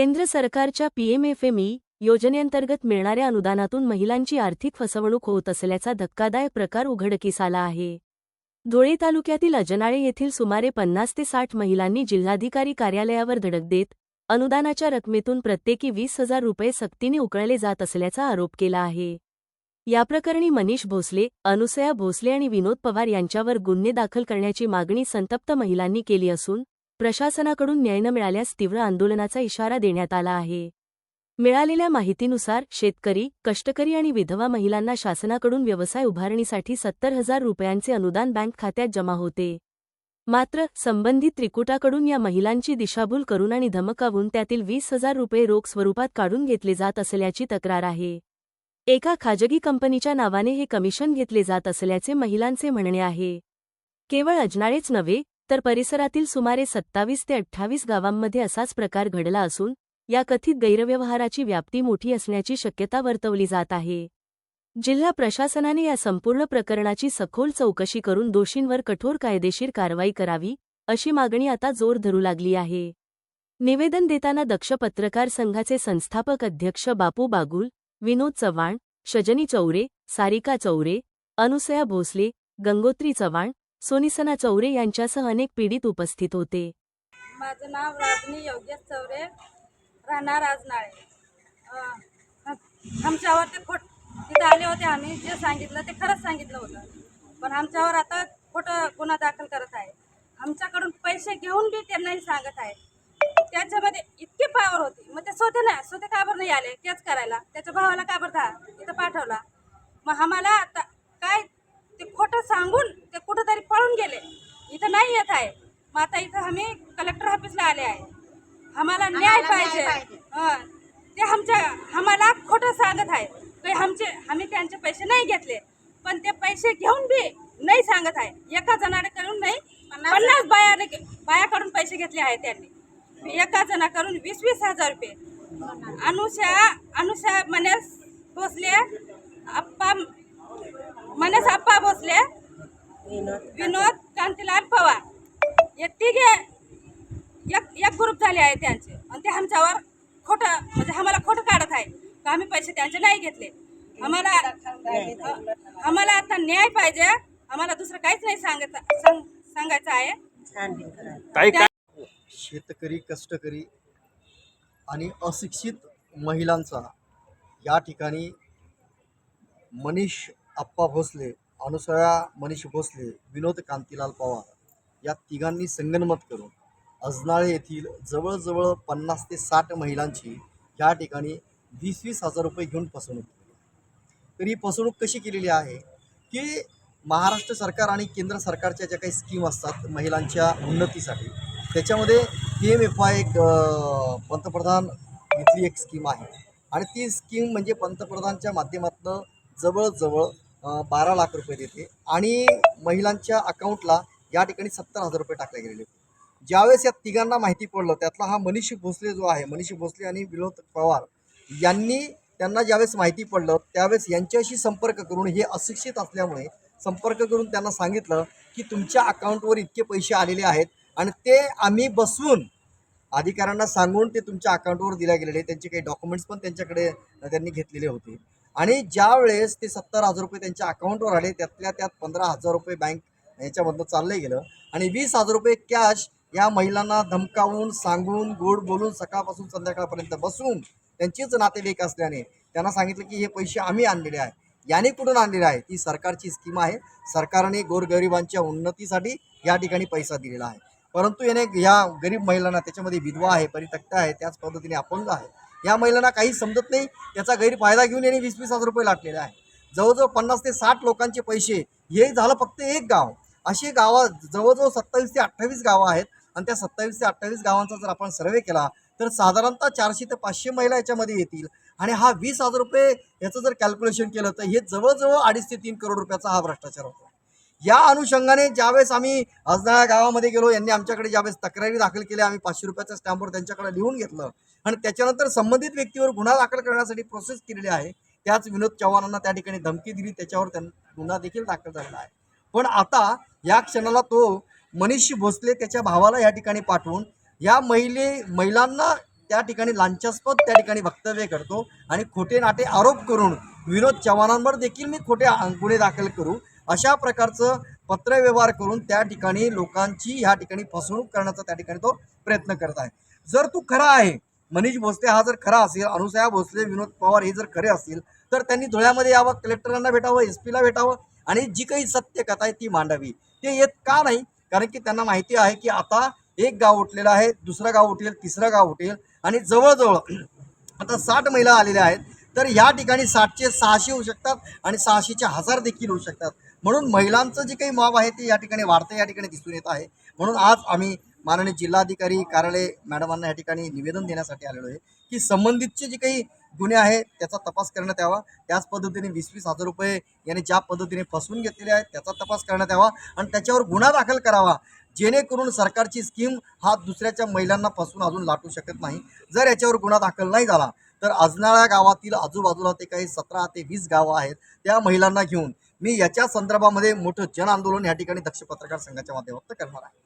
केंद्र सरकारच्या पीएमएफएमई योजनेअंतर्गत मिळणाऱ्या अनुदानातून महिलांची आर्थिक फसवणूक होत असल्याचा धक्कादायक प्रकार उघडकीस आला आहे। धुळे तालुक्यातील अजनाळे येथील सुमारे 50 ते 60 महिलांनी जिल्हाधिकारी कार्यालयावर धडक देत अनुदानाच्या रकमेतून प्रत्येकी 20,000 रुपये सक्तीने उकळले जात असल्याचा आरोप केला आहे। याप्रकरणी मनीष भोसले, अनुसया भोसले आणि विनोद पवार यांच्यावर गुन्हे दाखल करण्याची मागणी संतप्त महिलांनी केली असून प्रशासनाकडून न्याय न मिळाल्यास तीव्र आंदोलनाचा इशारा देण्यात आला आहे। मिळालेल्या माहितीनुसार शेतकरी, कष्टकरी आणि विधवा महिलांना शासनाकडून व्यवसाय उभारणीसाठी 70,000 रुपयांचे अनुदान बँक खात्यात जमा होते। मात्र संबंधित त्रिकुटाकडून या महिलांची दिशाभूल करून आणि धमकावून त्यातील 20,000 रुपये रोख स्वरूपात काढून घेतले जात असल्याची तक्रार आहे। एका खाजगी कंपनीच्या नावाने हे कमिशन घेतले जात असल्याचे महिलांचे म्हणणे आहे। केवळ अजनाळेच नव्हे तर परिसरातील सुमारे 27 ते 28 गावांमध्ये असाच प्रकार घडला असून या कथित गैरव्यवहाराची व्याप्ती मोठी असण्याची शक्यता वर्तवली जात आहे। जिल्हा प्रशासनाने या संपूर्ण प्रकरणाची सखोल चौकशी करून दोषींवर कठोर कायदेशीर कारवाई करावी अशी मागणी आता जोर धरू लागली आहे। निवेदन देताना दक्ष पत्रकार संघाचे संस्थापक अध्यक्ष बापू बागुल, विनोद चव्हाण, शजनी चौरे, सारिका चौरे, अनुसया भोसले, गंगोत्री चव्हाण, सोनिसना चौरे यांच्यासह अनेक पीडित उपस्थित होते। माझं नाव राजनी योगेश चौरे, राहणार अजनाळे। आमच्यावर ते तिथे आले होते, आम्ही जे सांगितलं ते खरंच सांगितलं होतं, पण आमच्यावर आता खोटं गुन्हा दाखल करत आहे। आमच्याकडून पैसे घेऊन बी त्यांनाही सांगत आहे। त्याच्यामध्ये इतकी पावर होती, मग ते स्वतः का बरं नाही आले केस करायला, त्याच्या भावाला का बरं इथं पाठवला। मग आम्हाला आता काय ते खोटं सांगून ते कुठंतरी पळून गेले, इथं नाही येत आहे। मग आता इथं आम्ही कलेक्टर ऑफिसला आले आहे, आम्हाला न्याय पाहिजे। ते आम्हाला खोटं सांगत आहे की आम्ही त्यांचे पैसे नाही घेतले, पण ते पैसे घेऊन बी नाही सांगत आहे। एका जणाकडून नाही 50 बायाकडून पैसे घेतले आहेत त्यांनी, एका जणाकडून 20-20 हजार रुपये। अनुषा मनेस भोसले, अप्पा भोसले, विनोद कांतीलाल पवार, हे तिघे एक ग्रुप झाले आहे त्यांचे, आणि ते आमच्यावर खोटं म्हणजे आम्हाला खोटं काढत आहे की आम्ही पैसे त्यांचे नाही घेतले। आम्हाला आता न्याय पाहिजे, आम्हाला दुसरं काहीच नाही सांगायचं आहे। शेतकरी, कष्टकरी आणि अशिक्षित महिलांचा या ठिकाणी मनीष अप्पा भोसले, अनुसया मनीष भोसले, विनोद कांतीलाल पवार या तिघांनी संगनमत करून अजनाळे येथील जवळजवळ 50 ते 60 महिलांची या ठिकाणी 20-20 हजार रुपये घेऊन फसवणूक केली। तर ही फसवणूक कशी केलेली आहे की महाराष्ट्र सरकार आणि केंद्र सरकारच्या ज्या काही स्कीम असतात महिलांच्या उन्नतीसाठी, त्याच्यामध्ये PMFY एक पंतप्रधान इथली एक स्कीम आहे, आणि ती स्कीम म्हणजे पंतप्रधानच्या माध्यमातून जवळजवळ 12 लाख रुपये देते, आणि महिलांच्या अकाउंटला या ठिकाणी 70,000 रुपये टाकले गेलेले होते। ज्यावेळेस या तिघांना माहिती पडलं, त्यातला हा मनीष भोसले जो आहे, मनीष भोसले आणि विनोद पवार त्यांना ज्यावेळेस माहिती पडलं त्यावेळेस यांच्याशी संपर्क करून, हे अशिक्षित असल्यामुळे संपर्क करून त्यांना सांगितलं की तुमच्या अकाउंटवर इतके पैसे आलेले आहेत, आणि ते आम्ही बसवून अधिकाऱ्यांना सांगून ते तुमच्या अकाउंटवर दिल्या गेलेले, त्यांचे काही डॉक्युमेंट्स पण त्यांच्याकडे त्यांनी घेतलेले होते। आणि ज्यावेळेस ते 70,000 रुपये त्यांच्या अकाउंटवर आले, त्यात 15,000 रुपये बँक याच्यामधनं चालले गेलं, आणि 20,000 रुपये कॅश या महिलांना धमकावून, सांगून, गोड बोलून सकाळपासून संध्याकाळपर्यंत बसून, त्यांचेच नातेवाईक असल्याने त्यांना सांगितलं की हे पैसे आम्ही आणलेले आहे। याने कुठून आणलेले आहे? ती सरकारची स्कीम आहे, सरकारने गोरगरिबांच्या उन्नतीसाठी या ठिकाणी पैसा दिलेला आहे, परंतु याने ह्या गरीब महिलांना, त्याच्यामध्ये विधवा आहे, परित्यक्ता आहे, त्याच पद्धतीने अपंग आहे, या महिलांना काही समजत नाही, त्याचा गैरफायदा घेऊन याने 20-20 हजार रुपये लाटलेले आहे। जवळजवळ 50 ते 60 लोकांचे पैसे, हे झालं फक्त एक गाव। असे गावं जवळजवळ 27 ते 28 गावं आहेत, आणि त्या 27 ते 28 गावांचा जर आपण सर्वे केला तर साधारणतः 400 ते 500 महिला याच्यामध्ये येतील, आणि हा 20,000 रुपये याचं जर कॅल्क्युलेशन केलं तर हे जवळजवळ 2.5 ते 3 करोड रुपयाचा हा भ्रष्टाचार होतो। या अनुषंगाने ज्यावेळेस आम्ही अजनाळा गावामध्ये गेलो, यांनी आमच्याकडे ज्यावेळेस तक्रारी दाखल केल्या, आम्ही 500 रुपयाच्या स्टॅम्पवर त्यांच्याकडे लिहून घेतलं, आणि त्याच्यानंतर संबंधित व्यक्तीवर गुन्हा दाखल करण्यासाठी प्रोसेस केलेली आहे। त्याच विनोद चव्हाणांना त्या ठिकाणी धमकी दिली, त्याच्यावर गुन्हा देखील दाखल झालेला आहे। पण आता या क्षणाला तो मनीष भोसले त्याच्या भावाला या ठिकाणी पाठवून या महिलांना त्या ठिकाणी लांछास्पद त्या ठिकाणी वक्तव्य करतो आणि खोटे नाटे आरोप करून विनोद चव्हाणांवर देखील मी खोटे गुन्हे दाखल करू अशा प्रकारचं पत्रव्यवहार करून त्या ठिकाणी लोकांची ह्या ठिकाणी फसवणूक करण्याचा त्या ठिकाणी तो प्रयत्न करत आहे. जर तू खरा आहे, मनीष भोसले हा जर खरा असेल, अनुसया भोसले, विनोद पवार हे जर खरे असतील तर त्यांनी धुळ्यामध्ये यावं, कलेक्टरांना भेटावं, SP ला भेटावं आणि जी काही सत्य कथा आहे ती मांडावी. ते येत का नाही? कारण की त्यांना माहिती आहे की आता एक गाव उठलेलं आहे, दुसरं गाव उठेल, तिसरं गाव उठेल आणि जवळजवळ आता 60 महिला आलेल्या आहेत. तर या ठिकाणी 60चे 600 होऊ शकतात आणि 600चे 1000 देखील होऊ शकतात. म्हणून महिलांचं जे काही मॉब आहे ते या ठिकाणी वाढतं या ठिकाणी दिसून येत आहे. म्हणून आज आम्ही माननीय जिल्हाधिकारी कार्यालय मॅडमांना या ठिकाणी निवेदन देण्यासाठी आलेलो आहे की संबंधितचे जे काही गुन्हे आहेत त्याचा तपास करण्यात यावा. त्याच पद्धतीने 20-20 हजार रुपये याने ज्या पद्धतीने फसवून घेतलेले आहेत त्याचा तपास करण्यात यावा आणि त्याच्यावर गुन्हा दाखल करावा, जेणेकरून सरकारची स्कीम हा दुसऱ्याच्या महिलांना फसवून अजून लाटू शकत नाही. जर याच्यावर गुन्हा दाखल नाही झाला तर अजनाळा गावातील आजूबाजूला ते काही 17 ते 20 गावं आहेत त्या महिलांना घेऊन मी याच्या संदर्भामध्ये मोठं जन आंदोलन या ठिकाणी दक्ष पत्रकार संघाच्या माध्यमातून करणार आहे.